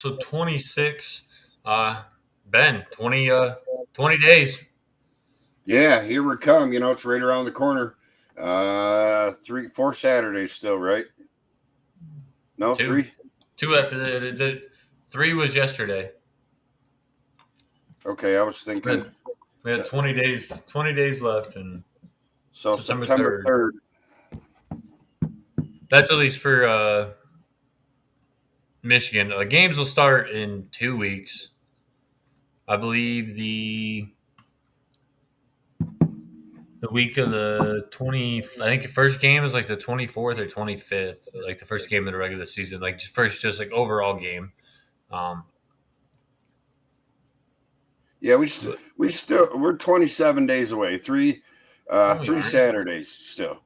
So 26, Ben, 20 days. Yeah, here we come. It's right around the corner. 4 Saturdays still, right? No, Two. three. Two after the three was yesterday. Okay, I was We thinking. had, we had 20 days, 20 days left, and So September September 3rd. 3rd. That's at least for Michigan. Games will start in 2 weeks. I believe the week of the 20. I think the first game is like the 24th or 25th, like the first game of the regular season, like first just like overall game. Um, Yeah, but, we're 27 days away. no, we Three aren't. Saturdays still.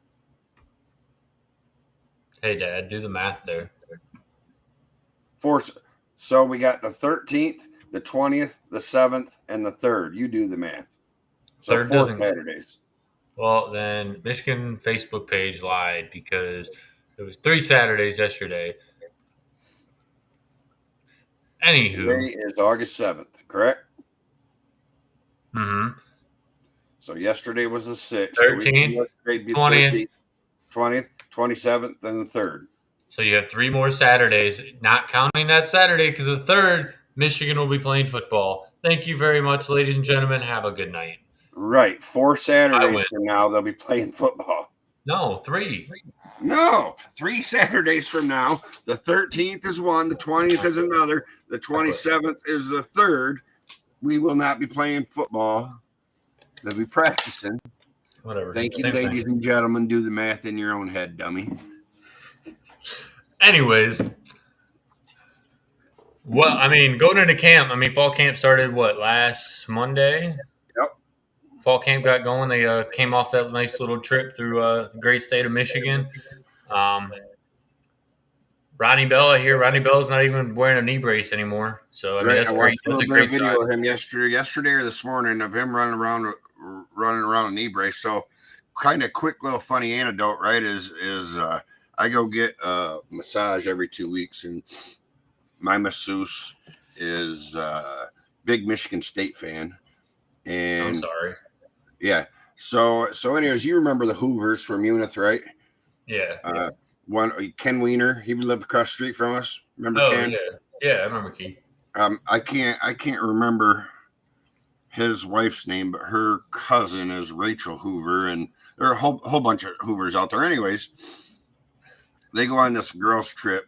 Hey, Dad, do the math there. Four. So we got the 13th, the 20th, the 7th, and the 3rd. You do the math. So Third 4 doesn't. Saturdays. Well, then Michigan Facebook page lied because it was 3 Saturdays yesterday. Anywho, Today is August 7th, correct? mm-hmm. So yesterday was the 6th. The week 13th, yesterday would be the 20th. 13th, 20th, 27th, and the 3rd. So you have three more Saturdays, not counting that Saturday because the third, Michigan will be playing football. Thank you very much, ladies and gentlemen. Have a good night. Right. 4 I Saturdays win. from now, they'll be playing football. No, three. No, 3 Saturdays from now. The 13th is one, the 20th is another, the 27th is the third. We will not be playing football. They'll be practicing. Whatever. Thank you, Same thing. ladies and gentlemen. Do the math in your own head, dummy. Anyways, well, I mean, going into camp, I mean, fall camp started what, last Monday? Yep. Fall camp got going. They came off that nice little trip through the great state of Michigan. Um, Ronnie Bell, I hear Ronnie Bell's not even wearing a knee brace anymore. So I mean, Right. that's I great. watched a That's little a bit of great sign. video of him yesterday or this morning of him running around a knee brace. So, kind of quick little funny anecdote, right? Is I go get a massage every 2 weeks, and my masseuse is big Michigan State fan, I'm and sorry. yeah. So anyways, you remember the Hoovers from Unith, right? Yeah. One Ken Weiner, he lived across the street from us. Remember Oh Ken? yeah. Yeah, I remember Keith. I can't remember his wife's name, but her cousin is Rachel Hoover, and there are a whole bunch of Hoovers out there. Anyways, they go on this girls' trip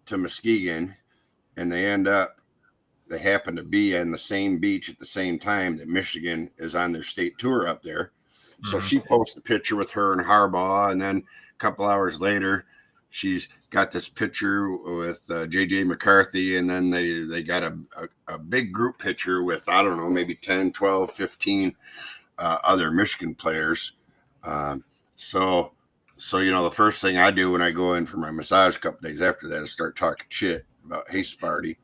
to Muskegon, and they happen to be on the same beach at the same time that Michigan is on their state tour up there. So Mm-hmm. she posts a picture with her and Harbaugh, and then a couple hours later, she's got this picture with JJ McCarthy, and then they got a big group picture with, I don't know, maybe 10, 12, 15 other Michigan players. Um, so the first thing I do when I go in for my massage a couple days after that is start talking shit about, hey, Sparty,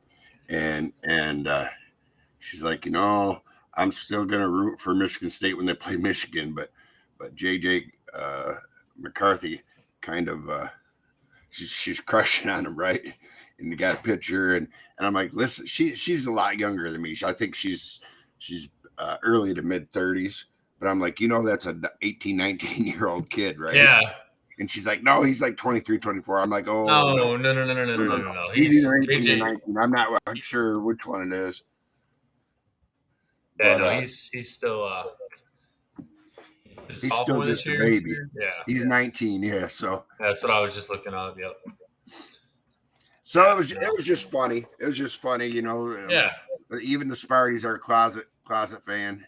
and she's like, I'm still gonna root for Michigan State when they play Michigan, but JJ McCarthy kind of she's crushing on him, right? And you got a picture, and I'm like, listen, she's a lot younger than me. I think she's early to mid 30s, but I'm like, that's a 18, 19-year-old kid, right? Yeah. And she's like, no, he's like 23, 24. I'm like, oh, no, No, no, no, no, no, no, no, no, no. no, no. He's either He's 18 or JJ. 19. I'm not sure which one it is. Yeah, But no, he's still a he's still sophomore this just a year. baby. Yeah, He's 19, yeah. So that's what I was just looking up. Yep. it Yeah. was No. just funny. It was just funny, Yeah. Even the Sparties are a closet fan.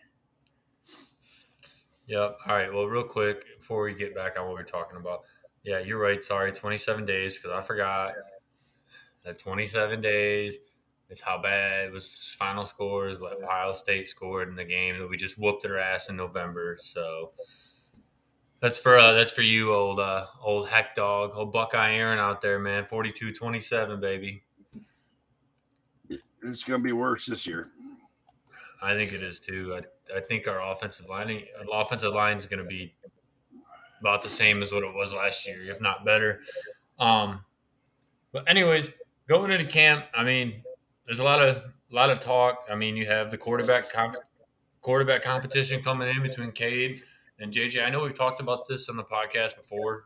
Yep. All right. Well, real quick before we get back on what we're talking about. Yeah, you're right. Sorry, 27 days because I forgot that 27 days is how bad it was. Final scores what Ohio State scored in the game that we just whooped their ass in November. So that's for you, old heck dog, old Buckeye Aaron out there, man. 42-27, baby. It's going to be worse this year. I think it is too. I think our offensive line is going to be about the same as what it was last year, if not better. Um, but anyways, going into camp, I mean, there's a lot of talk. I mean, you have the quarterback competition coming in between Cade and JJ. I know we've talked about this on the podcast before.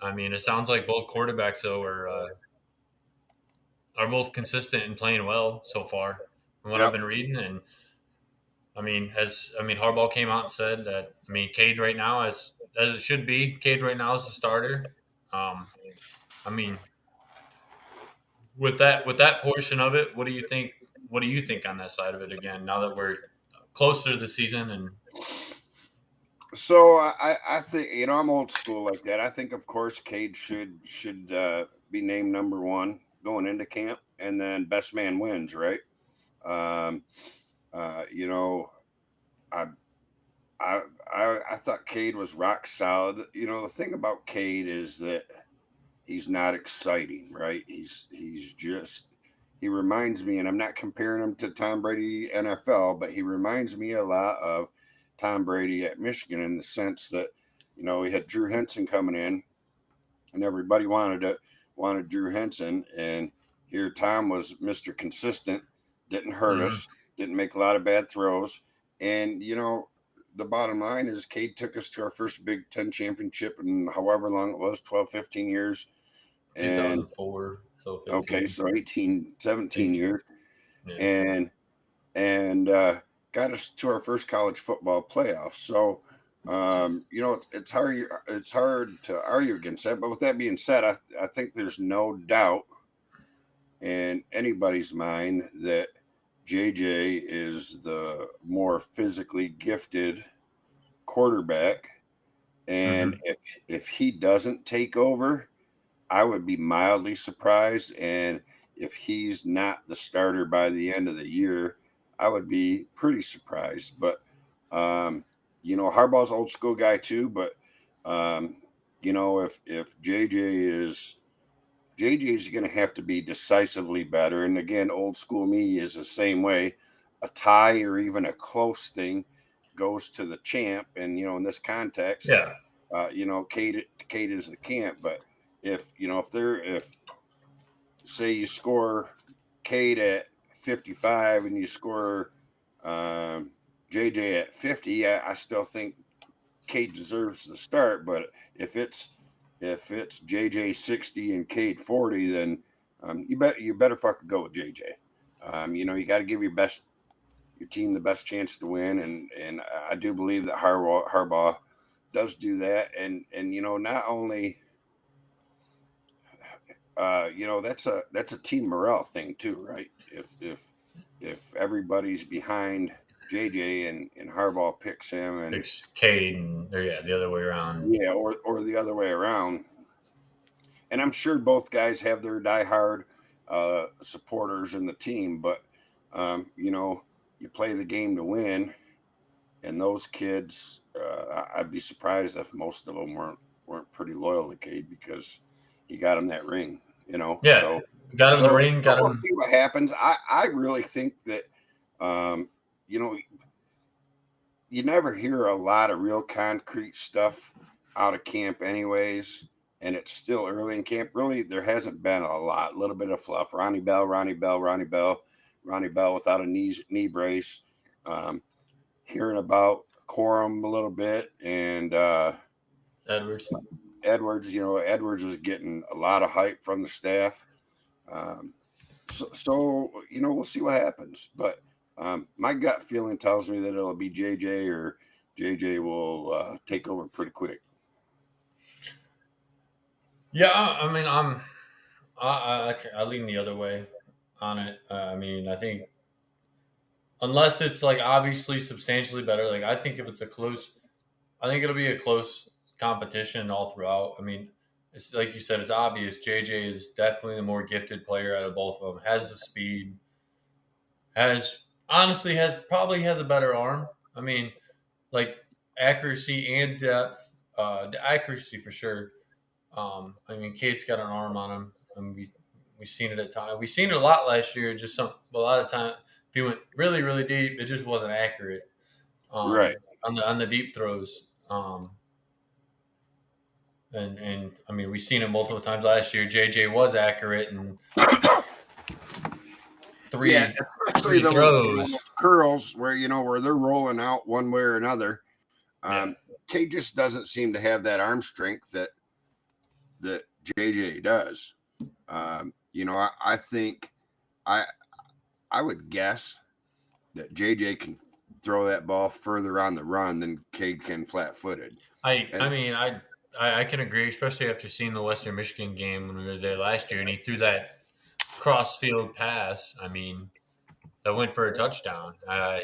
I mean, it sounds like both quarterbacks though are both consistent and playing well so far from what I've Yep. been reading. And Harbaugh came out and said that Cade right now, as it should be, Cade right now is the starter. Um, I mean, with that portion of it, what do you think? What do you think on that side of it? Again, now that we're closer to the season, and So I think I'm old school like that. I think of course Cade should be named number one going into camp, and then best man wins, right? Um, you know, I I thought Cade was rock solid. The thing about Cade is that he's not exciting, right? He's just he reminds me, and I'm not comparing him to Tom Brady NFL, but he reminds me a lot of Tom Brady at Michigan in the sense that he had Drew Henson coming in, and everybody wanted Drew Henson, and here Tom was Mr. Consistent, didn't hurt mhm, us, didn't make a lot of bad throws, and the bottom line is Cade took us to our first Big Ten championship in however long it was, 12, 15 years. And 2004, so okay, 15, so 18, 17 18. years, Yeah, and and got us to our first college football playoff. So, it's hard to argue against that. But with that being said, I think there's no doubt in anybody's mind that JJ is the more physically gifted quarterback, and hmm if he doesn't take over, I would be mildly surprised. And if he's not the starter by the end of the year, I would be pretty surprised. But, Harbaugh's an old school guy too. But, if JJ is going to have to be decisively better. And again, old school me is the same way. A tie or even a close thing goes to the champ. And, in this context, yeah, Cade is the camp. But if say you score Cade at 55 and you score um, JJ at 50, I still think Cade deserves the start. But if it's JJ 60 and Cade 40, then you better fucking go with JJ. You got to give your team the best chance to win, and I do believe that Harbaugh does do that, and not only that's a team morale thing too, right? If everybody's behind JJ and Harbaugh picks him, and picks Cade, or yeah, the other way around. yeah, or the other way around, and I'm sure both guys have their diehard supporters in the team, but you play the game to win, and those kids, I'd be surprised if most of them weren't pretty loyal to Cade because he got him that ring, Yeah, So, got him the so ring, got we'll him. see what happens. I really think that um, you know you never hear a lot of real concrete stuff out of camp, anyways. And it's still early in camp. Really, there hasn't been a lot. A little bit of fluff. Ronnie Bell without a knee brace. Um, Hearing about Corum a little bit, and Edwards. Edwards. Edwards is getting a lot of hype from the staff. Um, so we'll see what happens. But my gut feeling tells me that it'll be JJ, or JJ will take over pretty quick. Yeah, I lean the other way on it. I think unless it's like obviously substantially better, like I think if it's a close, I think it'll be a close competition all throughout. It's like you said, it's obvious. JJ is definitely the more gifted player out of both of them. Has the speed. Has honestly has probably has a better arm. I mean, like accuracy and depth. The accuracy for sure. Kate's got an arm on him. We seen it at times. We seen it a lot last year. Just a lot of time. If he went really really deep, it just wasn't accurate. Right. On the deep throws. And we seen it multiple times last year. JJ was accurate, and Yeah, especially three those throws. curls where where they're rolling out one way or another. Yeah, K just doesn't seem to have that arm strength that JJ does. I think I I would guess that JJ can throw that ball further on the run than Cade can flat footed. I And mean I can agree, especially after seeing the Western Michigan game when we were there last year, and he threw that cross field pass. I mean, that went for a touchdown. A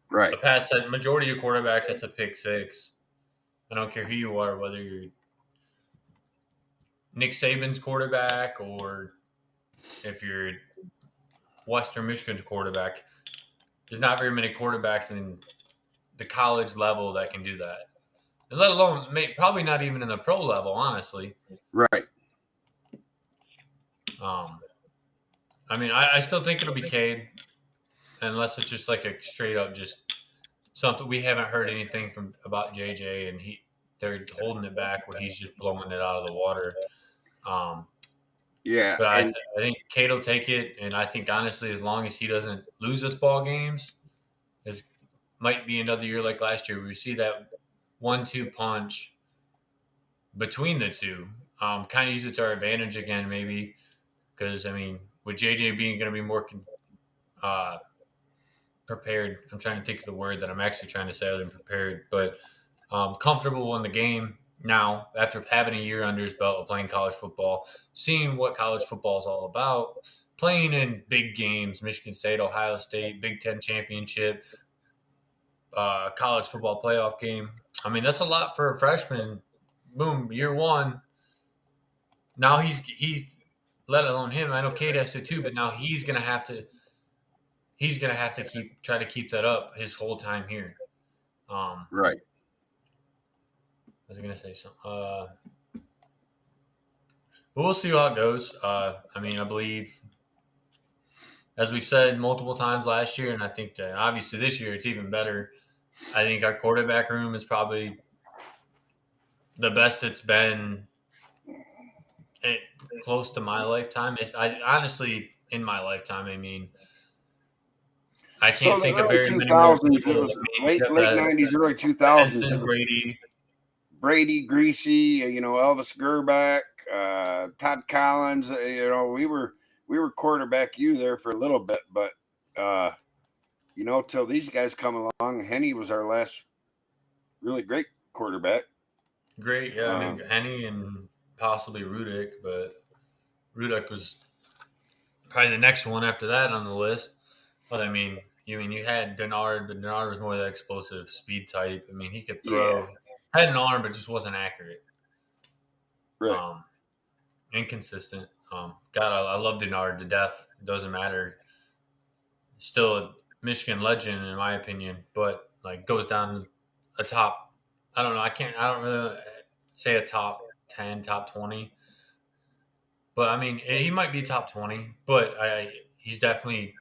right, pass that majority of quarterbacks, that's a pick six. I don't care who you are, whether you're Nick Saban's quarterback or if you're Western Michigan's quarterback. There's not very many quarterbacks in the college level that can do that. And let alone, probably not even in the pro level, honestly. right. Um, I mean, I still think it'll be Cade, unless it's just like a straight up just something we haven't heard anything from about JJ, and they're holding it back where he's just blowing it out of the water. Um, Yeah, but and I think Cade will take it, and I think honestly, as long as he doesn't lose us ball games, it might be another year like last year. Where we see that 1-2 punch between the two. Kind of use it to our advantage again, maybe because I mean, with JJ being going to be more uh, prepared. I'm trying to think of the word that I'm actually trying to say other than prepared, but comfortable in the game now after having a year under his belt of playing college football, seeing what college football is all about, playing in big games, Michigan State, Ohio State, Big Ten championship, college football playoff game. I mean, that's a lot for a freshman. Boom, year one. Now he's let alone him. I know Cade has to too, but now he's gonna have to try to keep that up his whole time here. right. I was gonna say something. But we'll see how it goes. I mean, I believe, as we've said multiple times last year, and I think that obviously this year it's even better. I think our quarterback room is probably the best it's been eh, close to my lifetime. If I honestly, in my lifetime, I mean, I So can't the think of early very two many more thousands, it people. was I mean, you late have '90s, early 2000s. It Henson, was Brady. Brady, Greasy, Elvis Gerback, Todd Collins. We were quarterback you there for a little bit, but till these guys come along. Henny was our last really great quarterback. Great, yeah. I mean, Um, Henny and possibly Rudick, but Rudick was probably the next one after that on the list. But I mean, you had Denard, but Denard was more that explosive speed type. I mean, he could yeah, throw, had an arm, but just wasn't accurate. right. Um, Inconsistent. God, I love Denard to death. It doesn't matter. Still a Michigan legend in my opinion, but like goes down a top. I don't know. I don't really say a top 10, top 20. But I mean, he might be top 20. But he's definitely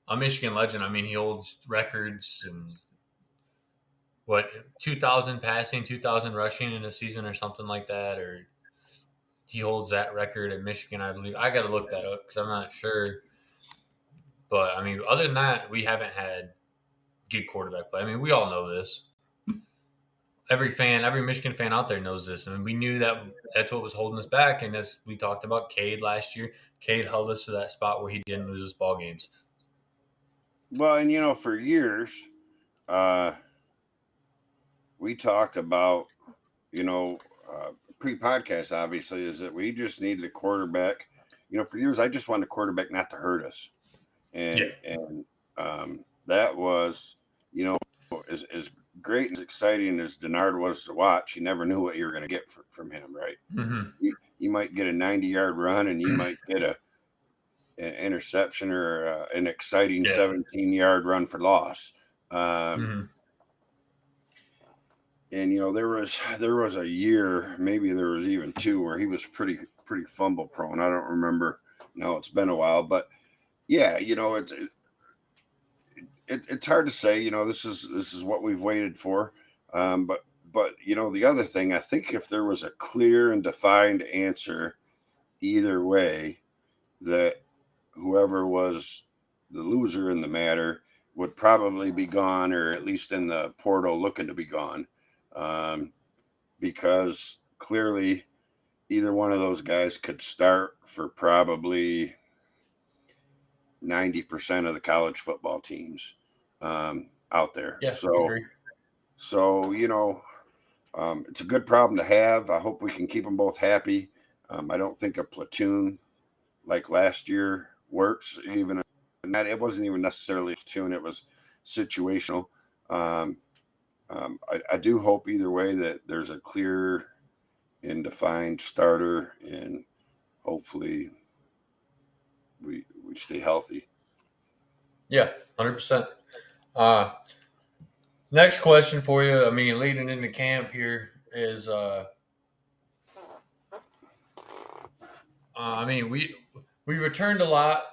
a Michigan legend. I mean, he holds records and what 2,000 passing, 2,000 rushing in a season or something like that, or he holds that record at Michigan, I believe. I got to look that up because I'm not sure. But I mean, other than that, we haven't had good quarterback play. I mean, we all know this. Every Michigan fan out there knows this. I mean, we knew that that's what was holding us back. And as we talked about Cade last year, Cade held us to that spot where he didn't lose his ball games. Well, and for years, uh, we talked about, you know, pre-podcast obviously is that we just needed a quarterback. For years I just wanted a quarterback not to hurt us, Yeah. and that was, you know, as great and as exciting as Denard was to watch. You never knew what you were going to get from him, right? Mm-hmm. You might get a 90-yard run, and you might get an interception or an exciting Yeah. 17-yard run for loss. Mm-hmm. And there was a year, maybe there was even two, where he was pretty fumble prone. I don't remember. No, it's been a while, but yeah, it's hard to say. This is what we've waited for. But the other thing, I think if there was a clear and defined answer either way, that whoever was loser in the matter would probably be gone, or at least in the portal looking to be gone, um, because clearly either one of those guys could start for probably 90% of the college football teams out there. Yeah, I So, agree. it's a good problem to have. I hope we can keep them both happy. I don't think a platoon like last year works, even that it wasn't even necessarily a platoon, it was situational. Um, I do hope either way that there's a clear and defined starter, and hopefully we stay healthy. Yeah, 100%. Uh, Next question for you. I mean, leading into camp here is, I mean, we returned a lot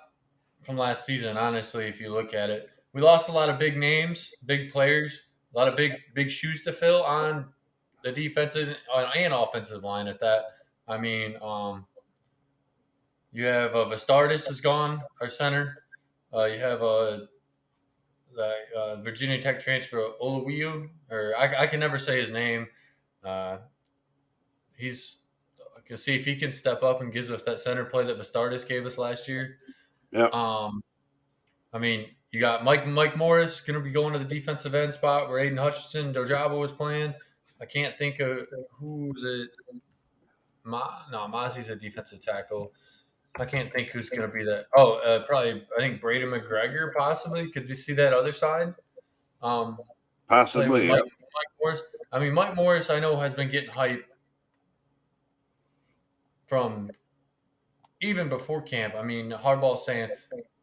from last season. Honestly, if you look at it, we lost a lot of big names, big players, a lot of big shoes to fill on the defensive and offensive line. At that, I mean, you have Vastardis is gone, our center. You have the Virginia Tech transfer Oluwiyu, or I can never say his name. Uh, he's I can see if he can step up and gives us that center play that Vastardis gave us last year. Yep. Um, I mean, you got Mike Morris going to be going to the defensive end spot where Aiden Hutchinson Dojabo was playing. I can't think of who was it. No, Mozzie's a defensive tackle. I can't think who's going to be that. Oh, probably I think Braden McGregor possibly. Could you see that other side? Play with Possibly. Yep. Mike Morris. I mean, Mike Morris, I know has been getting hype from even before camp. I mean, Hardball's saying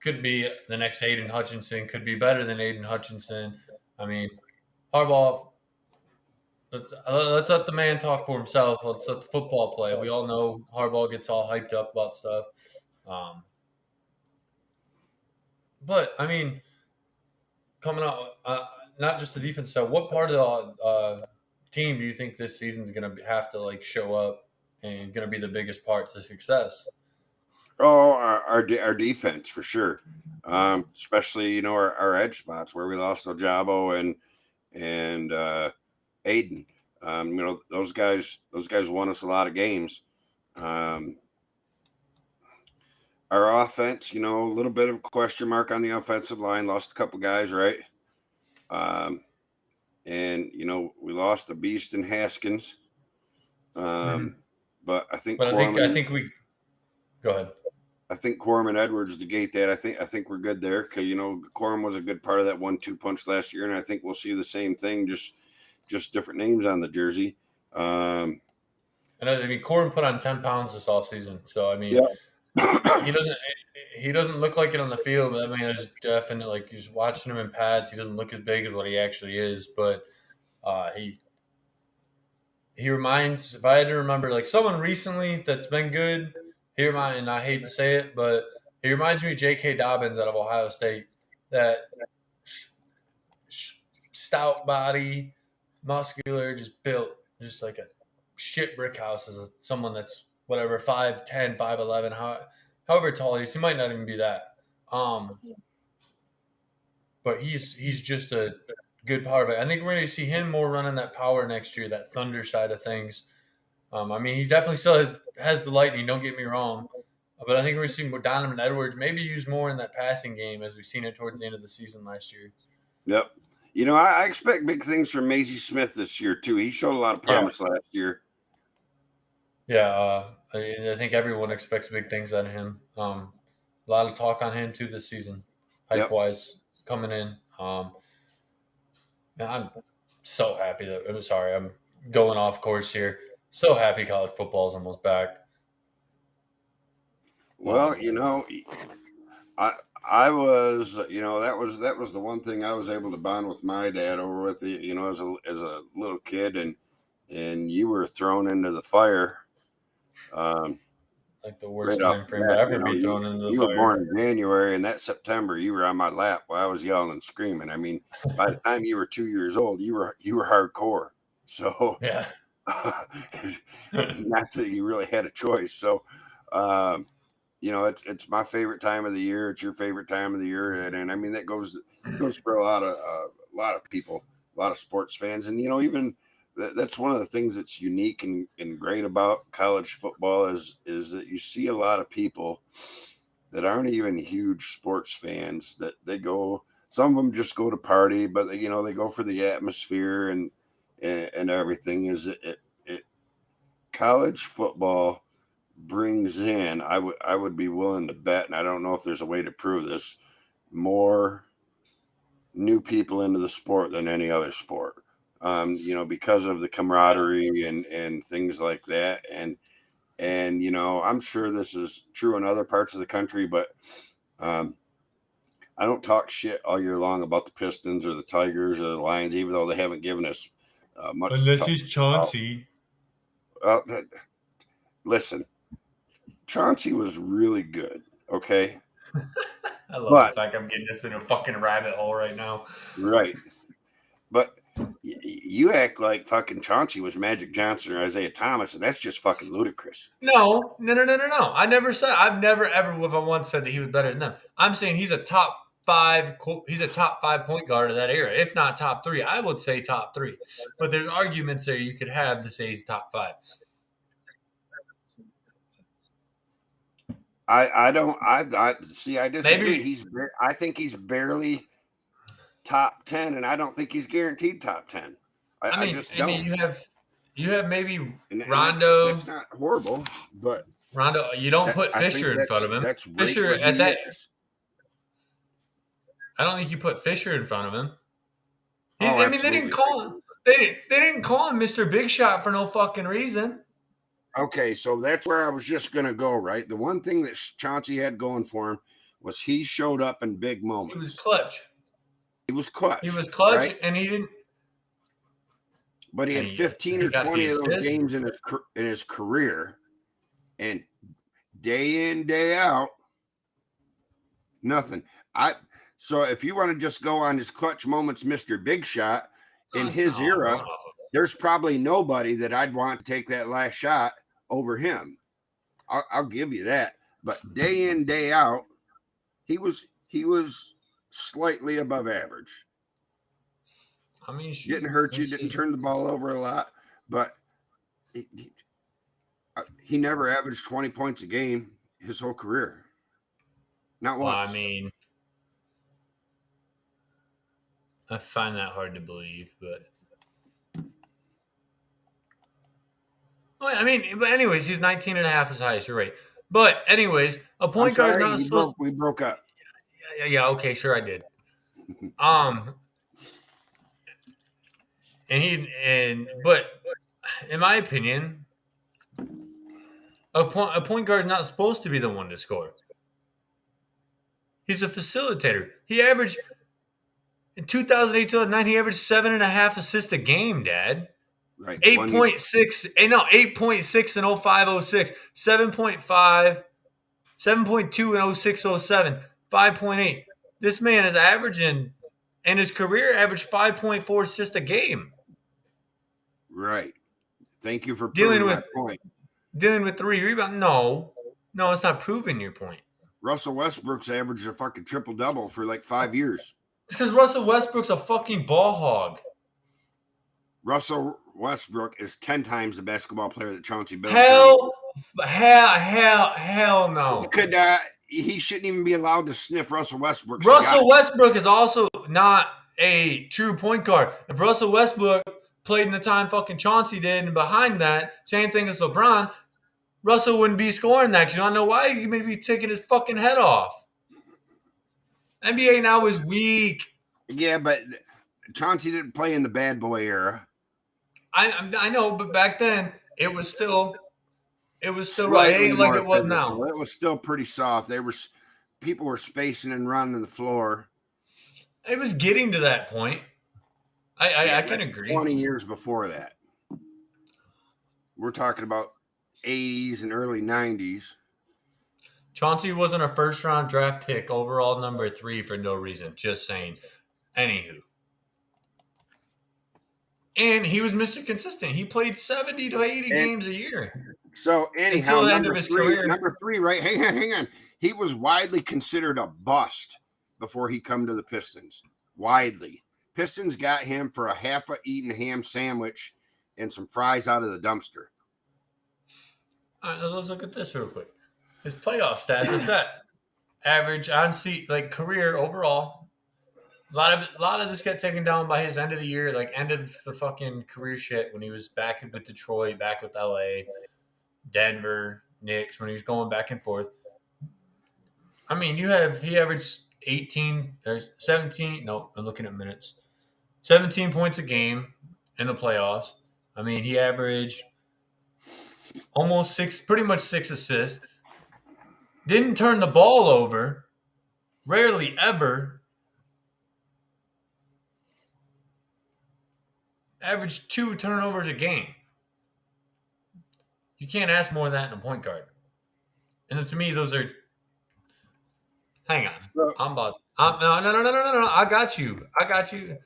could be the next Aiden Hutchinson, could be better than Aiden Hutchinson. I mean, Harbaugh. Let's let the man talk for himself. Let's let the football play. We all know Harbaugh gets all hyped up about stuff. Um, but I mean, coming out, not just the defense side. What part of the team do you think this season's going to have to like show up and going to be the biggest part to success? Oh, our defense for sure. Especially our edge spots where we lost Ojabo and Aiden. Those guys won us a lot of games. Um, our offense, a little bit of a question mark on the offensive line. Lost a couple guys, right? Um, and we lost a beast in Haskins. Mm-hmm. But I think But I think we go ahead. I think Corum and Edwards negate that. I think we're good there because Corum was a good part of that 1-2 punch last year, and I think we'll see the same thing, just different names on the jersey. And I mean, Corin put on 10 pounds this offseason, so I mean, Yeah. he doesn't look like it on the field, but that man is definitely like just watching him in pads. He doesn't look as big as what he actually is, but he reminds. If I had to remember, like someone recently that's been good, and I hate to say it, but he reminds me of J.K. Dobbins out of Ohio State. That stout body, muscular, just built, just like a shit brick house. As someone that's whatever 5'10", 5'11", however tall he is. He might not even be that. Um, but he's just a good power back. I think we're going to see him more running that power next year, that thunder side of things. I mean, he definitely still has the lightning. Don't get me wrong, but I think we're seeing Donovan Edwards maybe use more in that passing game as we've seen it towards the end of the season last year. Yep. I expect big things from Maisie Smith this year too. He showed a lot of promise last year. Yeah, I think everyone expects big things out of him. A lot of talk on him too this season, hype Yep. wise, coming in. And I'm so happy that I'm sorry, I'm going off course here. So happy college football is almost back. Well, I was, that was the one thing I was able to bond with my dad over with, as a little kid, and you were thrown into the fire. Like the worst Right off time the frame to bat, ever be thrown into the you were fire. born in January, and that September you were on my lap while I was yelling and screaming. I mean, by the time you were 2 years old, you were hardcore. So, Yeah. not that you really had a choice. So, it's my favorite time of the year. It's your favorite time of the year, and I mean that goes for a lot of people, a lot of sports fans, and even that's one of the things that's unique and great about college football is that you see a lot of people that aren't even huge sports fans that they go. Some of them just go to party, but they go for the atmosphere and everything. It college football brings in, I would be willing to bet, and I don't know if there's a way to prove this, more new people into the sport than any other sport. Because of the Yeah. camaraderie and things like that, and I'm sure this is true in other parts of the country, but um, I don't talk shit all year long about the Pistons or the Tigers or the Lions, even though they haven't given us much to Unless talk he's about. Chauncey. Uh, listen, Chauncey was really good, okay, I love the but fact I'm getting this in a fucking rabbit hole right now. right. But you act like fucking Chauncey was Magic Johnson or Isaiah Thomas, and that's just fucking ludicrous. No, no, no, no, no, no. I never said. I've never ever once said that he was better than them. I'm saying he's a top five. He's a top five point guard of that era, if not top three. I would say top three. But there's arguments there you could have to say he's top five. I don't I see. I disagree. Maybe. I think he's barely top 10, and I don't think he's guaranteed top 10. I just I mean, don't. you have maybe And that's Rondo. not horrible, but Rondo. You don't put I think Fisher in front of him. that's right Fisher where at he that. is. I don't think you put Fisher in front of him. Oh, I mean, they didn't absolutely. call him. They didn't call him Mr. Big Shot for no fucking reason. Okay, so that's where I was just going to go, right? The one thing that Chauncey had going for him was he showed up in big He was moments. clutch. He was He was clutch, clutch, right? and he didn't. But he And had 15 he or got the 20 of those assist. games in his career, and day in, day out, nothing. I So if you want to just go on his clutch moments, Mr. Big Shot, No, in it's not his all going era, off of. there's probably nobody that I'd want to take that last shot over him. I'll give you that. But day in, day out, he was slightly above average. I mean, shoot. Didn't hurt you, Let's didn't see. turn the ball over a lot, but he never averaged 20 points a game his whole career. Not Well, I once. mean, I find that hard to believe, but well, I mean, but anyways, he's 19 and a half as highest. You're right. But anyways, a I'm point guard is sorry, not supposed. we broke up. Yeah, okay, sure, I did. Um, but in my opinion, a point guard is not supposed to be the one to score. He's a facilitator. He averaged in 2008 2009. He averaged 7.5 assists a game. Dad, Right. 8.6. No, 8.6 in 0506, 7.5, 7.2 in 0607, 5.8. This man is averaging, and his career averaged 5.4 assists a game. Right. Thank you for Dealing proving my with point. dealing with 3 rebounds. No, no, it's not proving your point. Russell Westbrook's averaged a fucking triple double for like 5 years. It's because Russell Westbrook's a fucking ball hog. Russell Westbrook is 10 times the basketball player that Chauncey Billups is. Hell, hell He no. could he shouldn't even be allowed to sniff Russell Westbrook's cigar. Russell Westbrook is also not a true point guard. If Russell Westbrook played in the time fucking Chauncey did, and behind that, same thing as LeBron, Russell wouldn't be scoring that. You don't know why? He may be taking his fucking head off. NBA now is weak. Yeah, but Chauncey didn't play in the bad boy era. I know, but back then it was still right. It Slightly ain't like more it was physical. now. It was still pretty soft. People were spacing and running the floor. It was getting to that point. Yeah, I can that's agree. 20 years before that. We're talking about 80s and early 90s. Chauncey wasn't a first round draft pick, overall number 3 for no reason. Just saying. Anywho. And he was Mr. Consistent. He played 70 to 80 And games a year so anyhow, until the end of his career. number three, right? Hang on. He was widely considered a bust before he come to the Pistons. Widely. Pistons got him for a half a eaten ham sandwich and some fries out of the dumpster. All right, let's look at this real quick. His playoff stats at that. Average on seat, like career overall. A lot of this got taken down by his end of the year, like end of the fucking career shit when he was back with Detroit, back with LA, Denver, Knicks, when he was going back and forth. I mean, he averaged 18 or 17. No, I'm looking at minutes. 17 points a game in the playoffs. I mean, he averaged almost six, pretty much 6 assists. Didn't turn the ball over. Rarely ever. Averaged 2 turnovers a game. You can't ask more than that in a point guard. And to me, those are. Hang on. So, I'm about. No, no, no, no, no, no, no. I got you. I got you.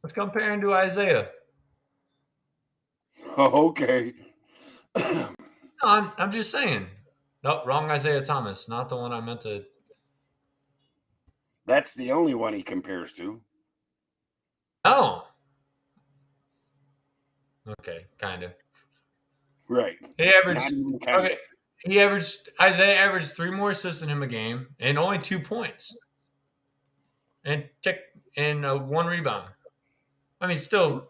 Let's compare him to Isaiah. okay. No, I'm just saying. Nope, wrong Isaiah Thomas. Not the one I meant to. That's the only one he compares to. No. Okay, kind of. Right. He Not averaged. even kind Okay, of. Isaiah averaged 3 more assists than him a game and only 2 points and check and 1 rebound. I mean, still.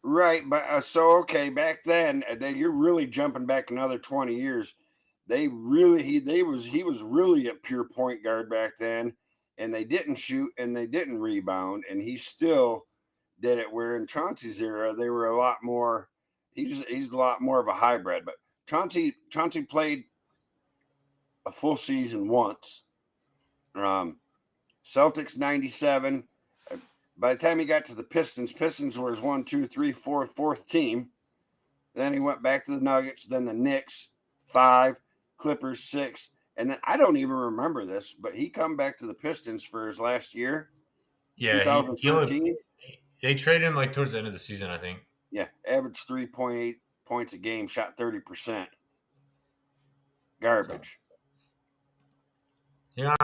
Right, but so okay, back then, you're really jumping back another 20 years. He was really a pure point guard back then, and they didn't shoot and they didn't rebound, and he still did it. Where in Chauncey's era, they were a lot more. He's a lot more of a hybrid. But Chauncey played a full season once. Celtics 97. By the time he got to the Pistons were his 1, 2, 3, 4, fourth team. Then he went back to the Nuggets, then the Knicks, 5, Clippers, 6. And then I don't even remember this, but he come back to the Pistons for his last year, Yeah, he 2013. they traded him like towards the end of the season, I think. Yeah, averaged 3.8 points a game, shot 30%. Garbage. Yeah,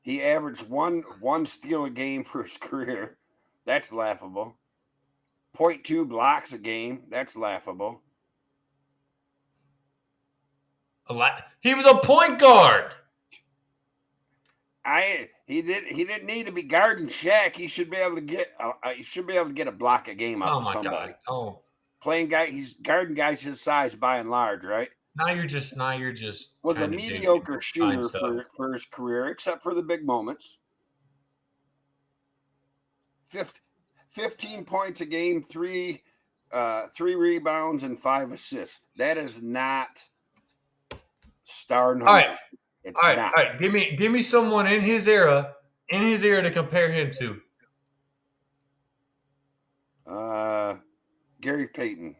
He averaged one steal a game for his career. That's laughable. 0.2 blocks a game. That's laughable. a lot. He was a point guard. He didn't need to be guarding Shaq. He should be able to get a block a game off Oh of my somebody. god. Oh, Playing guy, he's guarding guys his size by and large, right? now you're just Was a trying to dig mediocre find shooter stuff. for his career, except for the big moments. 15 points a game, three rebounds, and 5 assists. That is not star numbers. All right, It's all right, not. all right. Give me someone in his era to compare him to. Gary Payton.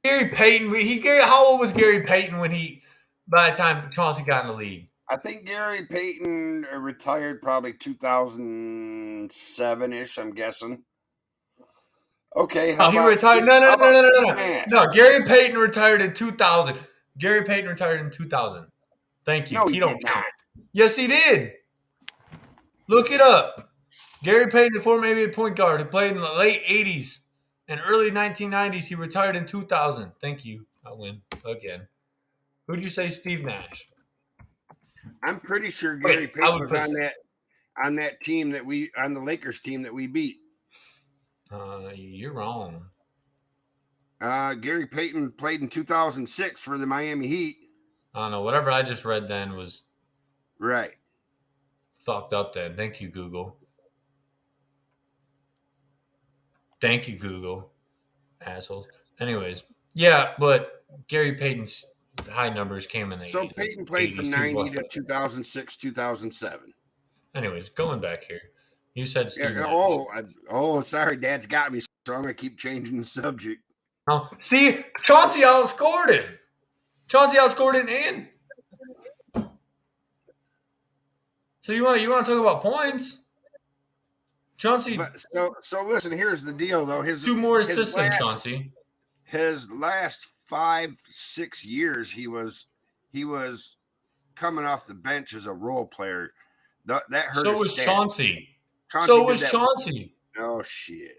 Gary Payton. How old was Gary Payton by the time Chauncey got in the league? I think Gary Payton retired probably 2007 ish. I'm guessing. Okay, how He about retired. Steve, No, no, how no, about no, no, Steve no, no. Nash? No, Gary Payton retired in 2000. Gary Payton retired in 2000. Thank you. No, he He did don't not. count. Yes, he did. Look it up. Gary Payton, former NBA point guard, who played in the late 80s and early 1990s. He retired in 2000. Thank you. I win again. Who'd you say, Steve Nash? I'm pretty sure Wait, Gary I Payton would was put. on that team on the Lakers team that we beat. You're wrong. Gary Payton played in 2006 for the Miami Heat. I don't know. Whatever I just read then was Right. fucked up then. Thank you, Google. Thank you, Google. Assholes. Anyways, yeah, but Gary Payton's high numbers came in the So Payton played from 80s. He 90 washed to up. 2006, 2007. Anyways, going back here. You said Steve Yeah, Nash. Sorry, Dad's got me, so I'm gonna keep changing the subject. Oh, see, Chauncey outscored him. Chauncey outscored him and So you want to talk about points? Chauncey, But so listen. Here's the deal, though. two more His assists than last Chauncey. his last 5-6 years, he was coming off the bench as a role player. That hurt So his was stats. Chauncey. Chauncey So did was that. Chauncey. Oh shit.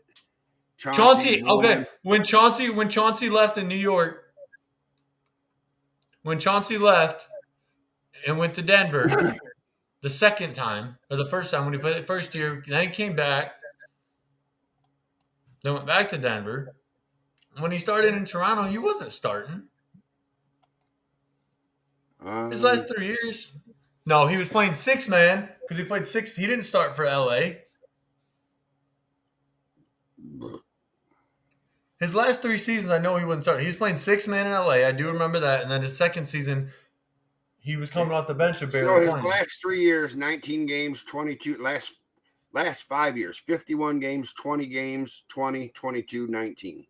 Chauncey Chauncey, okay. won. When Chauncey left in New York, when Chauncey left and went to Denver the second time or the first time when he played the first year, then he came back, then went back to Denver. When he started in Toronto, he wasn't starting his last Um, 3 years. No, he was playing six man because he played six. He didn't start for LA. His last 3 seasons, I know he wasn't starting. He was playing six man in LA. I do remember that. And then his second season, he was coming off the bench and so barely his playing. last 3 years, 19 games, 22. Last 5 years, 51 games, 20 games, 20, 22, 19.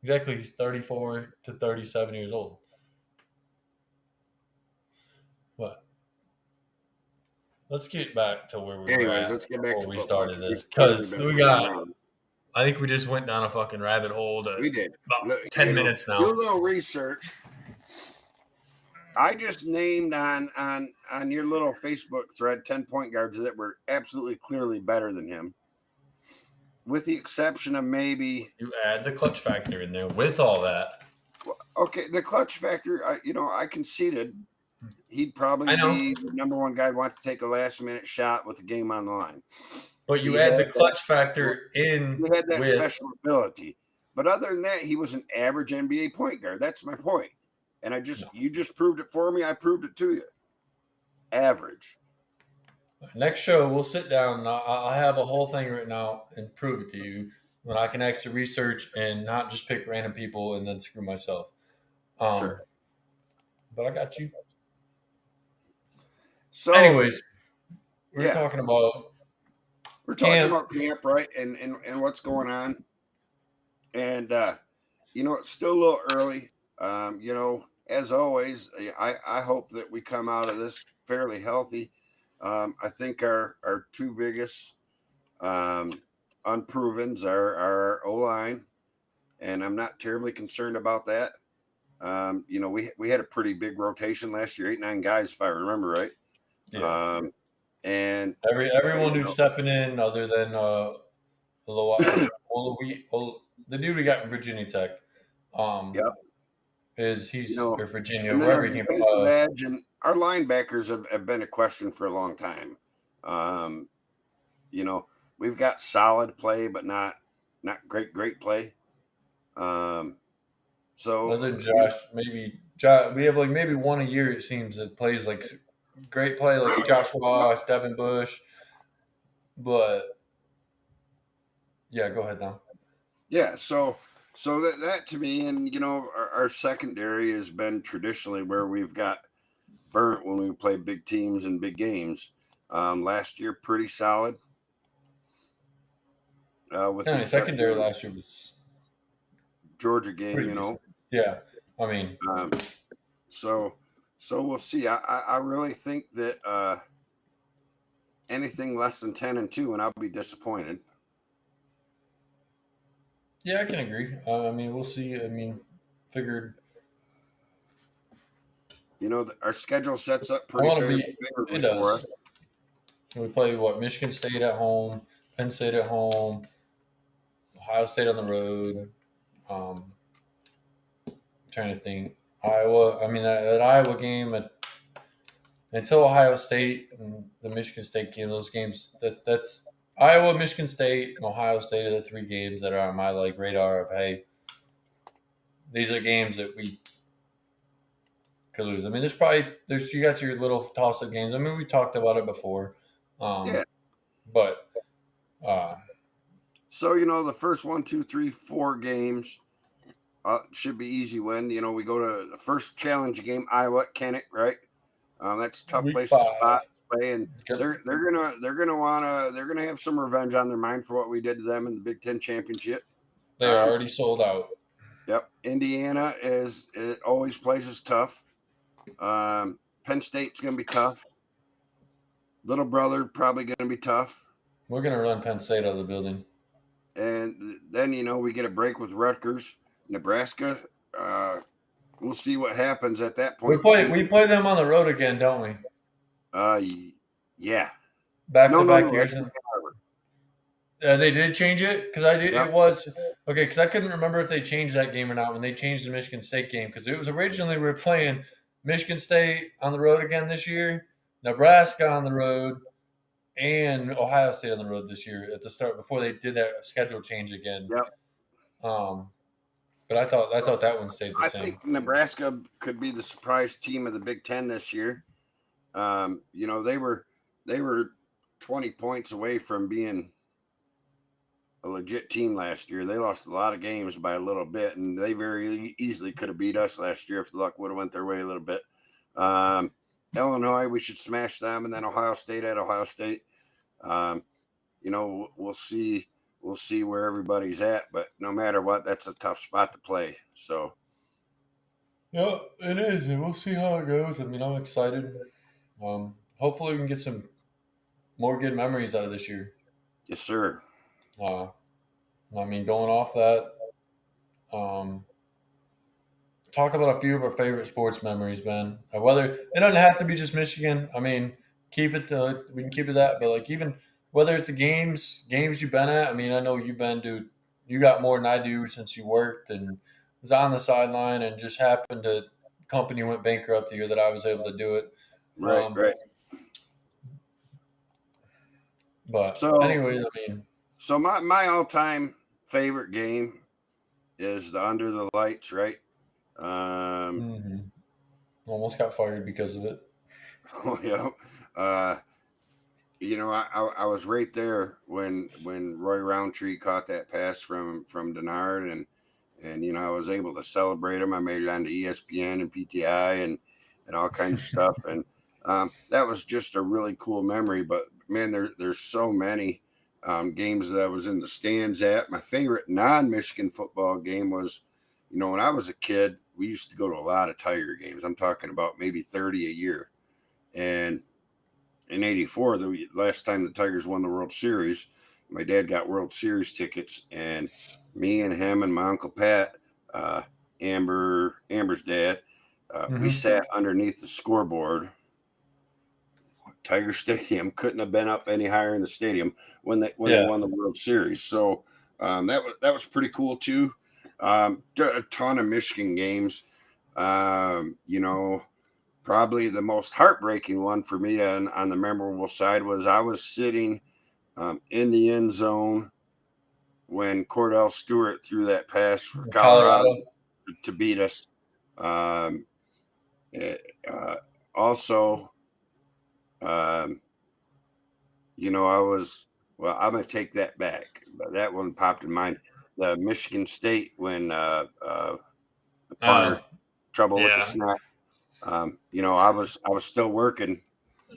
Exactly. He's 34 to 37 years old. What? Let's get back to where we were Anyways, at let's get back before to we football started because this. we've Because been we running got, around. I think we just went down a fucking rabbit hole to We did. about Look, 10 minutes do now. a little research. I just named on your little Facebook thread 10 point guards that were absolutely clearly better than him, with the exception of maybe. You add the clutch factor in there with all that. Okay, the clutch factor. I conceded he'd probably I know. be the number one guy who wants to take a last minute shot with the game on the line. But you He add had the that. clutch factor in He had that with. special ability. But other than that, he was an average NBA point guard. That's my point. And No. you just proved it for me. I proved it to you. Average. Next show, we'll sit down. And I'll have a whole thing written out and prove it to you when I can actually research and not just pick random people and then screw myself. Sure. But I got you. So Anyways, we're yeah, talking about we're talking camp. about camp, right? And what's going on. And it's still a little early. As always, I hope that we come out of this fairly healthy. I think our two biggest unprovens are our O line, and I'm not terribly concerned about that. We had a pretty big rotation last year, 8-9 guys, if I remember right. Yeah. And Everyone who's stepping in, other than the dude we got in Virginia Tech, yep, he's or Virginia, and then our wherever he came defensive from. edge and our linebackers have been a question for a long time. Um, we've got solid play, but not great play. So Other than Josh, Josh, we have like maybe one a year. It seems that plays like great play, like Josh Wash, Devin Bush. But yeah, go ahead now. yeah, so that to me, and our secondary has been traditionally where we've got burnt when we play big teams and big games. Last year, pretty solid. With the Secondary exception of last year was Georgia game, pretty decent. Yeah, I mean, so we'll see. I really think that anything less than 10-2, and I'll be disappointed. yeah, I can agree. I mean, we'll see. I mean, figured Our schedule sets up I pretty want to be. It favorably for us. does. We play Michigan State at home, Penn State at home, Ohio State on the road. Trying to think. Iowa. I mean, that Iowa game until Ohio State and the Michigan State game. Those games. That's Iowa, Michigan State, and Ohio State are the three games that are on my radar of hey, these are games that we could lose. I mean, there's you got your little toss up games. I mean, we talked about it before. Yeah. But So the first 1, 2, 3, 4 games should be easy win. We go to the first challenge game, Iowa at Kennett, right? That's a tough week place 5. to spot play, and they're gonna have some revenge on their mind for what we did to them in the Big Ten championship. They are already sold out. Yep. Indiana it always plays us tough. Penn State's going to be tough. Little brother probably going to be tough. We're gonna run Penn State out of the building. And then we get a break with Rutgers, Nebraska. We'll see what happens at that point. We play them on the road again, don't we? Yeah. Back to No. back years. They did change it because I did. Yep. It was okay because I couldn't remember if they changed that game or not when they changed the Michigan State game because it was originally we were playing Michigan State on the road again this year, Nebraska on the road, and Ohio State on the road this year at the start before they did that schedule change again. Yep. But I thought that one stayed the I same. think Nebraska could be the surprise team of the Big Ten this year. They were 20 points away from being a legit team last year. They lost a lot of games by a little bit, and they very easily could have beat us last year if the luck would have went their way a little bit. Illinois, we should smash them, and then Ohio State at Ohio State. We'll see. We'll see where everybody's at, but no matter what, that's a tough spot to play. So, yeah, it is, and we'll see how it goes. I mean, I'm excited. Hopefully, we can get some more good memories out of this year. Yes, sir. I mean, going off that, talk about a few of our favorite sports memories, Ben. Whether it doesn't have to be just Michigan. I mean, we can keep it that, but like even whether it's the games you've been at. I mean, I know you got more than I do since you worked and was on the sideline and just happened to company went bankrupt the year that I was able to do it. Right. But anyways, I mean. So my all-time favorite game is the Under the Lights, right? Almost got fired because of it. Oh yeah. I was right there when Roy Roundtree caught that pass from Denard, and I was able to celebrate him. I made it onto ESPN and PTI and all kinds of stuff, and that was just a really cool memory. But man, there's so many games that I was in the stands at. My favorite non-Michigan football game was, when I was a kid, we used to go to a lot of Tiger games. I'm talking about maybe 30 a year. And in 84, the last time the Tigers won the World Series, my dad got World Series tickets, and me and him and my Uncle Pat, Amber's dad, we sat underneath the scoreboard. Tiger Stadium couldn't have been up any higher in the stadium when they won the World Series. So that was pretty cool too. A ton of Michigan games. Probably the most heartbreaking one for me on the memorable side was I was sitting in the end zone when Cordell Stewart threw that pass for Colorado to beat us. Also, I'm going to take that back. But that one popped in mind. The Michigan State when the punter trouble with the snap. I was still working.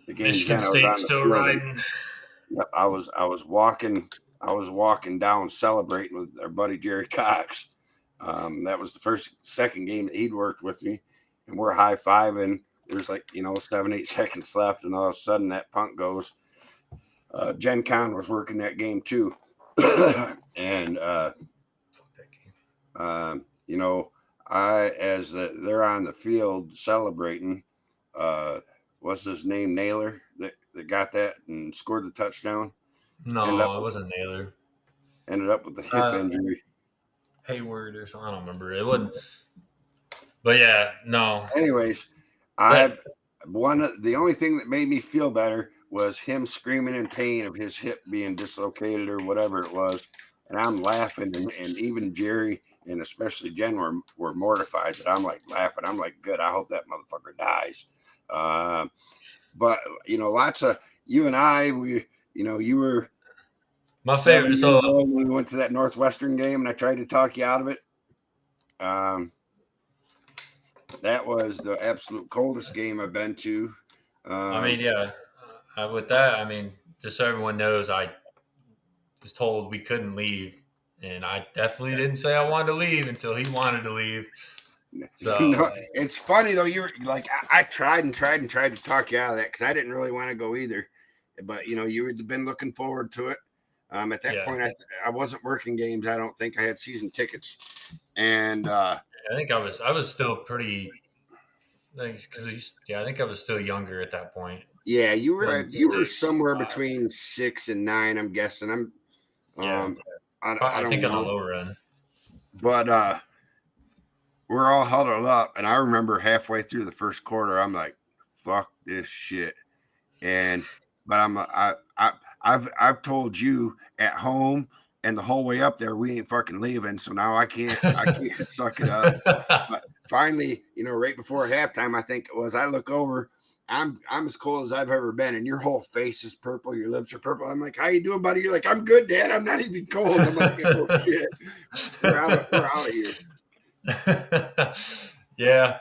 The game Michigan State still riding. Yep, I was walking down celebrating with our buddy Jerry Cox. That was the second game that he'd worked with me, and we're high-fiving. There's 7-8 seconds left, and all of a sudden that punt goes. Jen Con was working that game too, and they're on the field celebrating. What's his name? Naylor that got that and scored the touchdown. No, it wasn't Naylor. Ended up with the hip injury. Hayward or something. I don't remember. It wasn't. But yeah, no. Anyways, the only thing that made me feel better was him screaming in pain of his hip being dislocated or whatever it was, and I'm laughing, and even Jerry and especially Jen were mortified that I'm laughing. I'm like, good. I hope that motherfucker dies. But lots of you and I, you were my favorite. So when we went to that Northwestern game, and I tried to talk you out of it. That was the absolute coldest game I've been to. With that, just so everyone knows, I was told we couldn't leave, and I definitely didn't say I wanted to leave until he wanted to leave. So No, it's funny though. You're like I tried and tried and tried to talk you out of that because I didn't really want to go either. But you had been looking forward to it. At that yeah, point, I wasn't working games. I don't think I had season tickets, and I think I was still pretty because yeah, I think I was still younger at that point. yeah, Wasn't you were six, somewhere five. between 6 and 9. I'm guessing. Yeah, I I think don't on the know, lower end. but we're all huddled up, and I remember halfway through the first quarter, I'm like, "Fuck this shit." And but I've told you at home and the whole way up there we ain't fucking leaving. So now I can't suck it up. But finally, right before halftime, I think it was, I look over, I'm as cold as I've ever been, and your whole face is purple, your lips are purple. I'm like, "How you doing, buddy?" You're like, "I'm good, Dad. I'm not even cold." I'm like, "Oh shit, we're out of here." Yeah,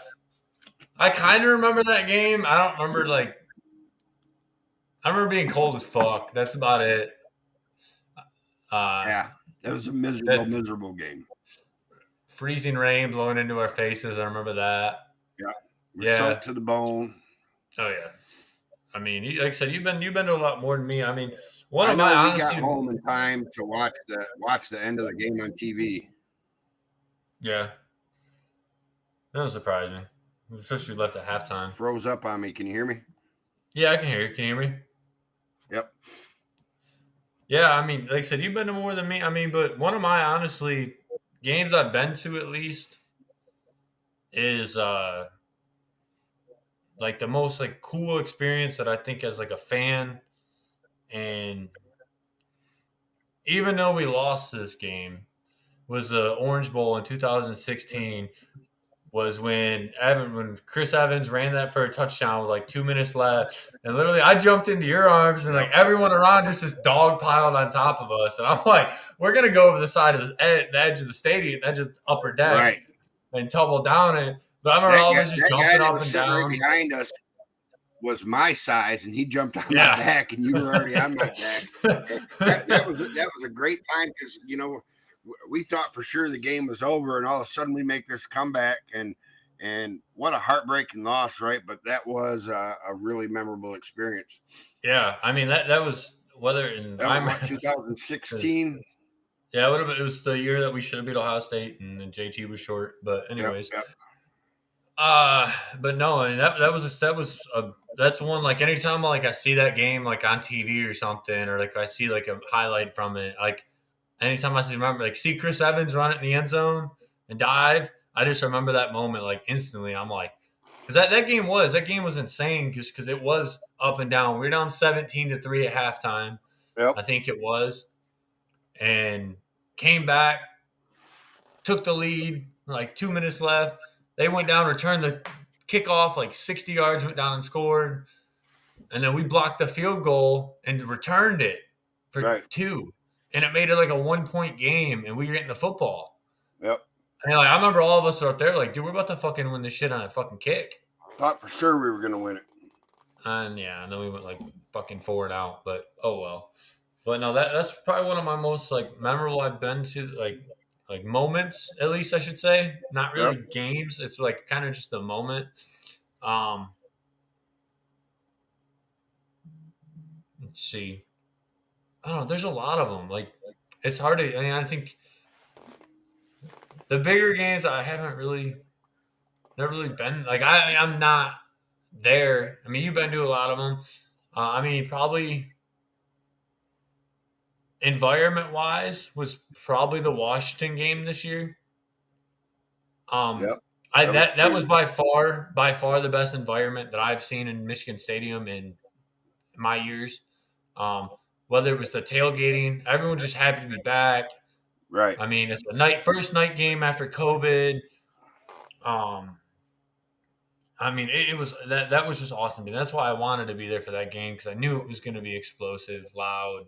I kind of remember that game. I don't remember I remember being cold as fuck. That's about it. Uh, Yeah, that was a miserable, that miserable game. freezing rain blowing into our faces. I remember that. Yeah, we're sunk Yeah. to the bone. Oh yeah. I mean, like I said, you've been to a lot more than me. I mean, one I of my know we got honestly, home in time to watch the end of the game on TV. yeah, that doesn't surprise me, especially left at halftime. Froze up on me. Can you hear me? Yeah, I can hear you. Can you hear me? Yep. Yeah, I mean, like I said, you've been to more than me. I mean, but one of my honestly games I've been to at least is like the most like cool experience that I think as like a fan. And even though we lost this game, was the Orange Bowl in 2016. Was when Chris Evans ran that for a touchdown with like 2 minutes left, and literally I jumped into your arms, and like Yep. everyone around just dog piled on top of us, and I'm like, we're gonna go over the side of the edge of the stadium, edge of the upper deck, Right. and tumble down it. But I remember all of us just That guy jumping that up was and sitting right down. behind us was my size, and he jumped on my Yeah. back, and you were already on my back. And that was a great time because we thought for sure the game was over, and all of a sudden we make this comeback, and what a heartbreaking loss, right? But that was a really memorable experience. Yeah, I mean that was whether and That was I'm what, because 2016. yeah, it was the year that we should have beat Ohio State and then JT was short. But Yep, anyways, yep, but no, I mean that's one like anytime like I see that game like on TV or something, or like I see like a highlight from it, like anytime I see remember like see Chris Evans run it in the end zone and dive, I just remember that moment like instantly. I'm like, because that game was insane just because it was up and down. We were down 17-3 at halftime, yep. I think it was, and came back, took the lead, like 2 minutes left. They went down, returned the kickoff like 60 yards, went down and scored. And then we blocked the field goal and returned it for Right. two. And it made it like a 1 point game, and we were getting the football. Yep. And like, I remember all of us out there like, dude, we're about to fucking win this shit on a fucking kick. Thought for sure we were going to win it. And yeah, and then we went like fucking forward out, but oh well. But no, that's probably one of my most like memorable I've been to like moments, at least I should say. Not really Yep. games. It's like kind of just the moment. Um, let's see. I don't know. There's a lot of them. Like it's hard to. I mean, I think the bigger games I haven't really, never really been. Like I'm not there. I mean, you've been to a lot of them. I mean, probably environment wise was probably the Washington game this year. Um, Yep. I That was that was crazy. by far the best environment that I've seen in Michigan Stadium in my years. Um, whether it was the tailgating, everyone just happy to be back. Right. I mean, it's the first night game after COVID. Um, I mean, it was that was just awesome. And that's why I wanted to be there for that game because I knew it was going to be explosive, loud.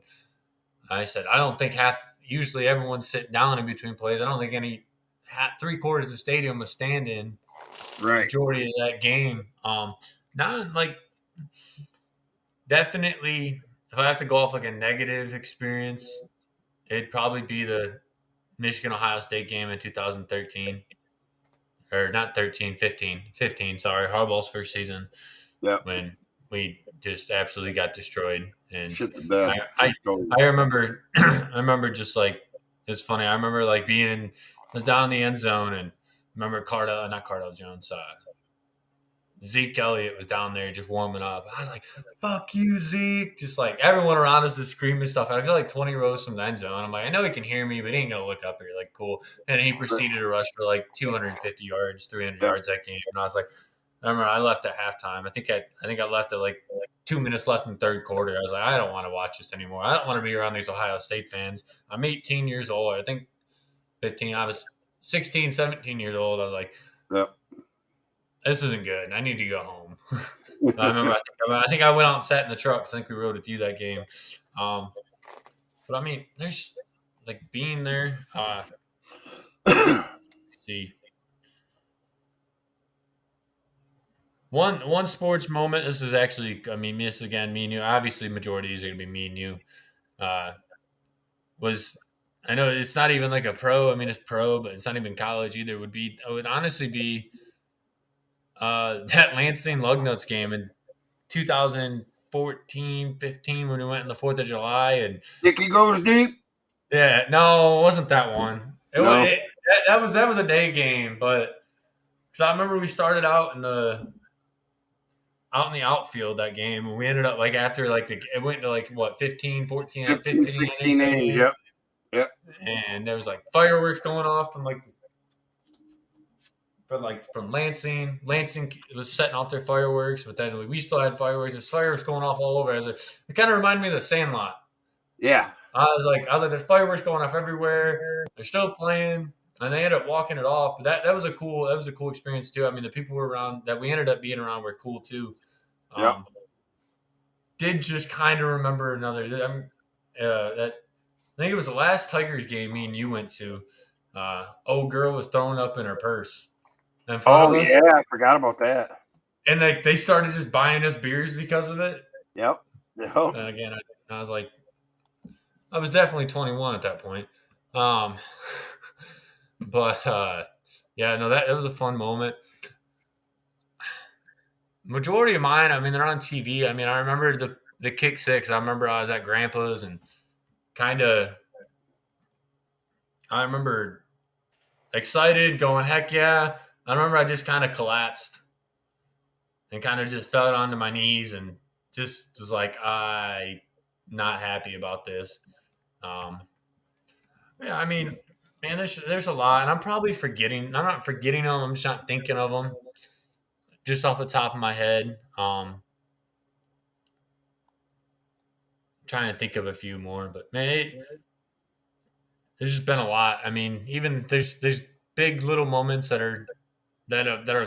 I said I don't think usually everyone's sitting down in between plays. I don't think three-quarters of the stadium was standing Right. majority of that game. Not like definitely if I have to go off like a negative experience, it'd probably be the Michigan Ohio State game in 2013. or not 13, 15, 15. Sorry, Harbaugh's first season Yep. when we just absolutely got destroyed. And Shit the I, bed. I, Just go. I remember, I remember just like it's funny. I remember like I was down in the end zone and remember not Cardell Jones, Zeke Elliott was down there just warming up. I was like, "Fuck you, Zeke!" Just like everyone around us is screaming stuff. I was like 20 rows from the end zone. I'm like, I know he can hear me, but he ain't gonna look up here. Like, cool. And he proceeded to rush for like 250 yards, 300 Yep. yards that game. And I was like, I remember I left at halftime. I think I left at like 2 minutes left in the third quarter. I was like, I don't want to watch this anymore. I don't want to be around these Ohio State fans. I'm 18 years old. I think 15. I was 16, 17 years old. I was like, Yep. this isn't good. I need to go home. I remember. I think I went out and sat in the truck. I think we rode it through that game. Um, but I mean, there's like being there. See, one sports moment. This is actually. I mean, this again. Me and you. Obviously, majorities are gonna be me and you. Uh, was I know it's not even like a pro. I mean, it's pro, but it's not even college either. It would honestly be that Lansing Lugnuts game in 2014, 15 when we went in the 4th of July. And Dicky goes deep. yeah, no, it wasn't that one. It was No. that was a day game, but because I remember we started out in the outfield that game, and we ended up like after like it went to like what 15, 14, 15, 15 innings 16 that innings. game, Yep. Yep. and there was like fireworks going off from Lansing. Lansing was setting off their fireworks, but then we still had fireworks. There's fireworks going off all over. It kind of reminded me of the Sandlot. Yeah. I was like, there's fireworks going off everywhere. They're still playing, and they ended up walking it off. But that was a cool experience too. I mean, the people were around that we ended up being around were cool too. Yep. Um, did just kind of remember that I think it was the last Tigers game me and you went to. Old girl was throwing up in her purse in front of Oh us, yeah, I forgot about that. and they started just buying us beers because of it. Yep. Yep. And again, I was like, I was definitely 21 at that point. Um, but yeah, no, that was a fun moment. Majority of mine, I mean, they're on TV. I mean, I remember the kick six. I remember I was at Grandpa's and kind of, I remember excited, going heck yeah. I remember I just kind of collapsed and kind of just fell onto my knees and just was like, I not happy about this. Um, yeah, I mean, man, there's a lot, and I'm probably forgetting. I'm not forgetting them. I'm just not thinking of them just off the top of my head. Trying to think of a few more, but man, there's just been a lot. I mean, even there's big little moments that are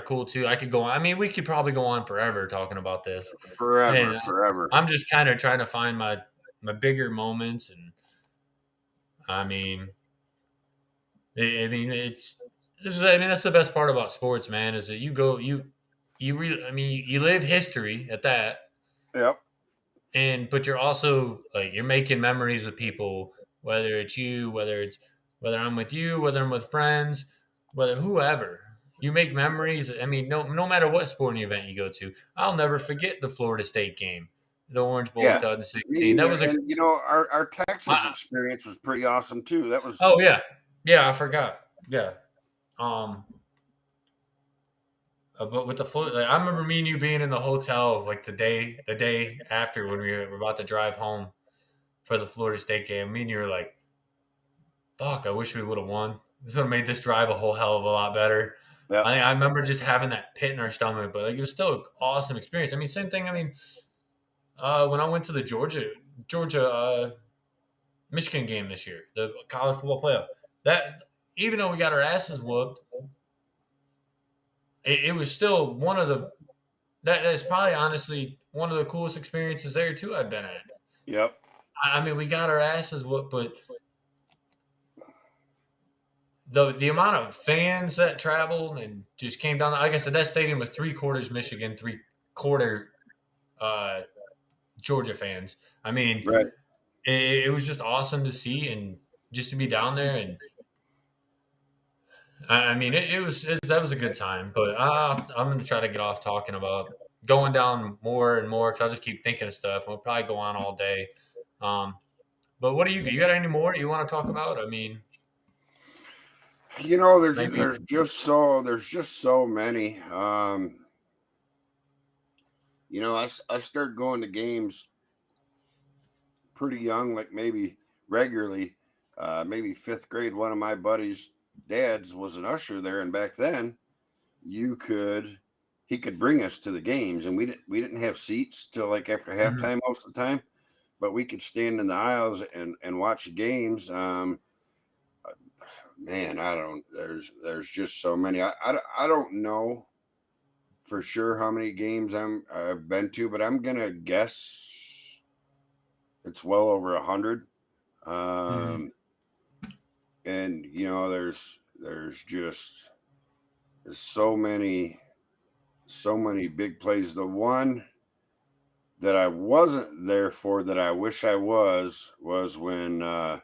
cool too. I could go on. I mean, we could probably go on forever talking about this, Forever. and Forever. I'm just kind of trying to find my bigger moments, and I mean, I mean, I mean, that's the best part about sports, man, is that I mean, you live history at that, Yep. but you're also like you're making memories with people, whether it's you, whether I'm with you, whether I'm with friends, whether whoever. You make memories. I mean, no matter what sporting event you go to, I'll never forget the Florida State game, the Orange Bowl Yeah. 2016. Me That either. was a And our Texas I, experience was pretty awesome too. That was oh yeah, yeah, I forgot. Yeah. Um, but with the Florida, like, I remember me and you being in the hotel like the day after when we were about to drive home for the Florida State game. Me and you were like, "Fuck, I wish we would have won. This would have made this drive a whole hell of a lot better." yeah. I remember just having that pit in our stomach, but like it was still an awesome experience. I mean, same thing. I mean, when I went to the Georgia Michigan game this year, the college football playoff, that even though we got our asses whooped, it was still one of the that's probably honestly one of the coolest experiences there too I've been at. Yep. I mean, we got our asses whooped, but the amount of fans that traveled and just came down. Like I said, that stadium was 3/4 Michigan, 3/4 uh, Georgia fans. I mean, Right. it was just awesome to see and just to be down there. And I mean, that was a good time, but I'm gonna try to get off talking about going down more and more because I just keep thinking of stuff. We'll probably go on all day. Um, but what do you got? Any more you want to talk about? I mean, You know, maybe. there's just so many. You know, I started going to games pretty young, like maybe regularly, maybe fifth grade. One of my buddies' dads was an usher there, and back then you could he could bring us to the games, and we didn't have seats till like after Mhm. halftime most of the time, but we could stand in the aisles and watch the games. Man, I don't. There's just so many. I don't know for sure how many games I've been to, but I'm gonna guess it's well over 100. Mhm. Um, and you know, there's just there's so many big plays. The one that I wasn't there for that I wish I was when uh,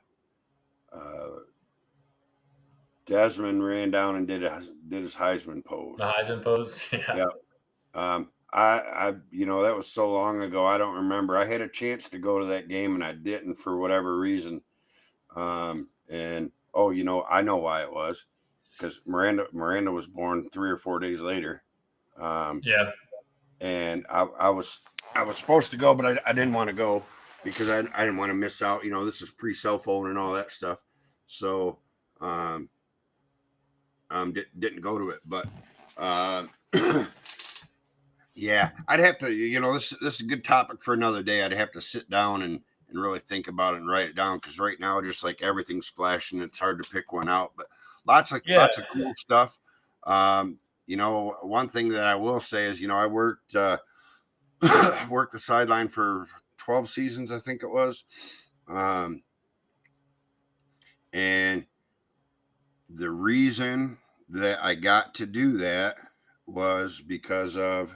Desmond ran down and did his Heisman The pose. Heisman pose. Yeah. Yeah. You know, that was so long ago. I don't remember. I had a chance to go to that game and I didn't for whatever reason. And oh, you know, I know why it was because Miranda was born 3 or 4 days later. Um, Yeah. and I was supposed to go, but I didn't want to go because I didn't want to miss out. You know, this is pre cell phone and all that stuff. So um, didn't go to it, but uh, yeah, I'd have to. You know, this is a good topic for another day. I'd have to sit down and really think about it and write it down because right now, just like everything's flashing, it's hard to pick one out. But Yeah. lots of cool stuff. You know, one thing that I will say is, you know, I worked worked the sideline for 12 seasons, I think it was, um, and the reason that I got to do that was because of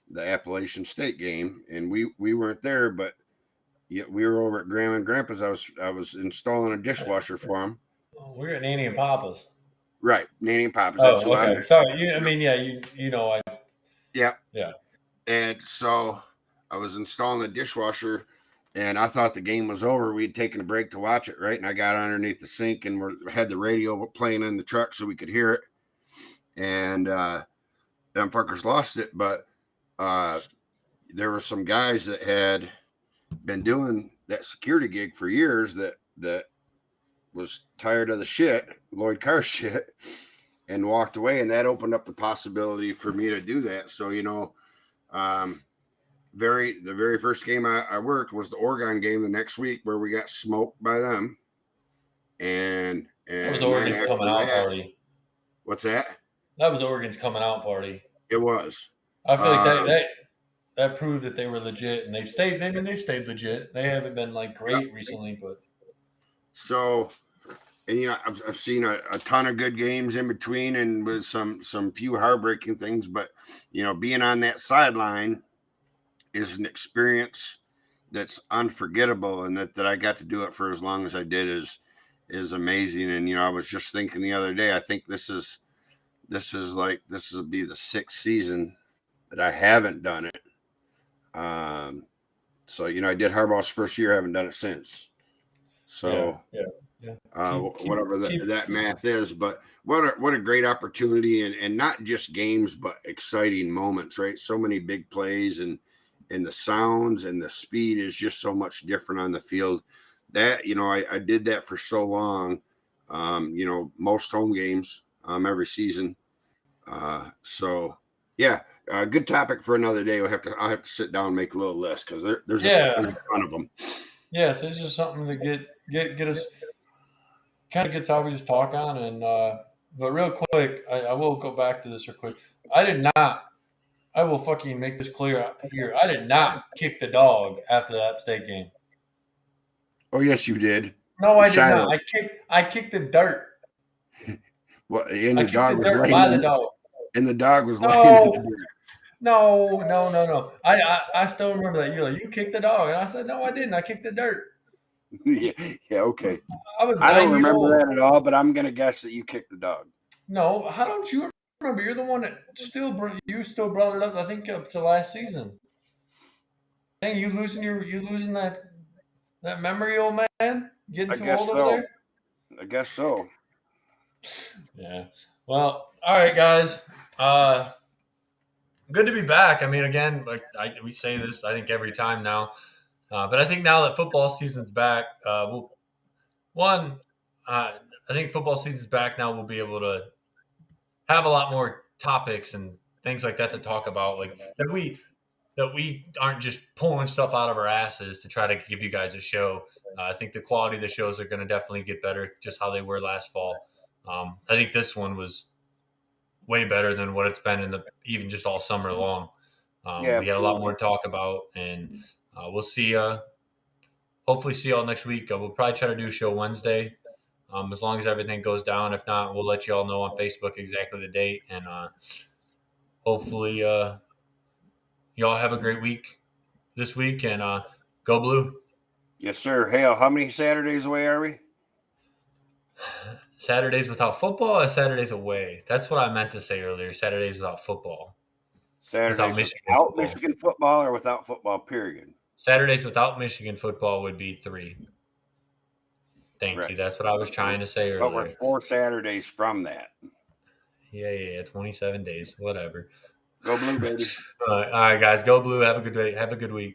the Appalachian State game, and we weren't there, but yeah, we were over at Grandma and Grandpa's. I was installing a dishwasher for them. We're at Nanny and Papa's. Right, Nanny and Papa's. That's Oh, who I'm okay. at. Sorry. I Yep. mean, yeah. I Yeah, yeah. and so I was installing the dishwasher, and I thought the game was over. We'd taken a break to watch it, right? And I got underneath the sink and had the radio playing in the truck so we could hear it. And them fuckers lost it, but uh, there were some guys that had been doing that security gig for years that was tired of the shit, Lloyd Carr shit, and walked away. And that opened up the possibility for me to do that. So, you know, um, the very first game I worked was the Oregon game the next week where we got smoked by them. That was And then Oregon's coming after out that, party. what's that? That was Oregon's coming out party. It was. I feel like Um, that proved that they were legit, and they've stayed legit. They haven't been like yeah. great recently, but So, and you know, I've seen a ton of good games in between, and with some few heartbreaking things. But you know, being on that sideline is an experience that's unforgettable, and that I got to do it for as long as I did is amazing. And you know, I was just thinking the other day, I think this will be the sixth season that I haven't done it. Um, so you know, I did Harbaugh's first year, I haven't done it since. yeah, So yeah, yeah. whatever that Keep. math is. But what a great opportunity, and not just games, but exciting moments, right? So many big plays, and the sounds and the speed is just so much different on the field. That you know, I did that for so long. You know, most home games every season. So yeah, good topic for another day. I'll have to sit down and make a little list because there's Yeah, a ton of them. yeah. So it's just something to get us kind of gets how we just talk on. And but real quick, I will go back to this real quick. I did not. I will fucking make this clear here. I did not kick the dog after that state game. Oh yes, you did. No, I did not. Shiloh. I kicked the dirt. Well, and I the kicked dog the was dirt laying by the in dog. and the dog was laying in the No, dirt. no. I still remember that. You're like, you kicked the dog. And I said, no, I didn't. I kicked the dirt. Yeah, yeah, okay. I was I don't 9 years remember old. that at all, but I'm gonna guess that you kicked the dog. No, how don't you remember? You're the one that you still brought it up. I think up to last season. Dang, you losing that memory, old man. Getting I too guess old over so. there. I guess so. Yeah. Well, all right, guys. Good to be back. I mean, again, we say this, I think every time now, but I think now that football season's back, one, uh, I think football season's back now. We'll be able to have a lot more topics and things like that to talk about, like that we aren't just pulling stuff out of our asses to try to give you guys a show. I think the quality of the shows are going to definitely get better, just how they were last fall. I think this one was way better than what it's been in the even just all summer long. Yeah, We had a lot more absolutely. to talk about, and we'll see. Hopefully, see y'all next week. We'll probably try to do a show Wednesday, as long as everything goes down. If not, we'll let you all know on Facebook exactly the date, and hopefully, y'all have a great week this week, and go blue. Yes, sir. Hell, how many Saturdays away are we? Saturdays without football or Saturdays away? That's what I meant to say earlier. Saturdays without football, without Saturdays Michigan without football. Michigan football or without football, period. Saturdays without Michigan football would be 3. Thank Right. you. That's what I was trying to say But we're earlier. 4 Saturdays from that. Yeah, yeah, yeah. 27 days, whatever. Go blue, baby. All right, guys. Go blue. Have a good day. Have a good week.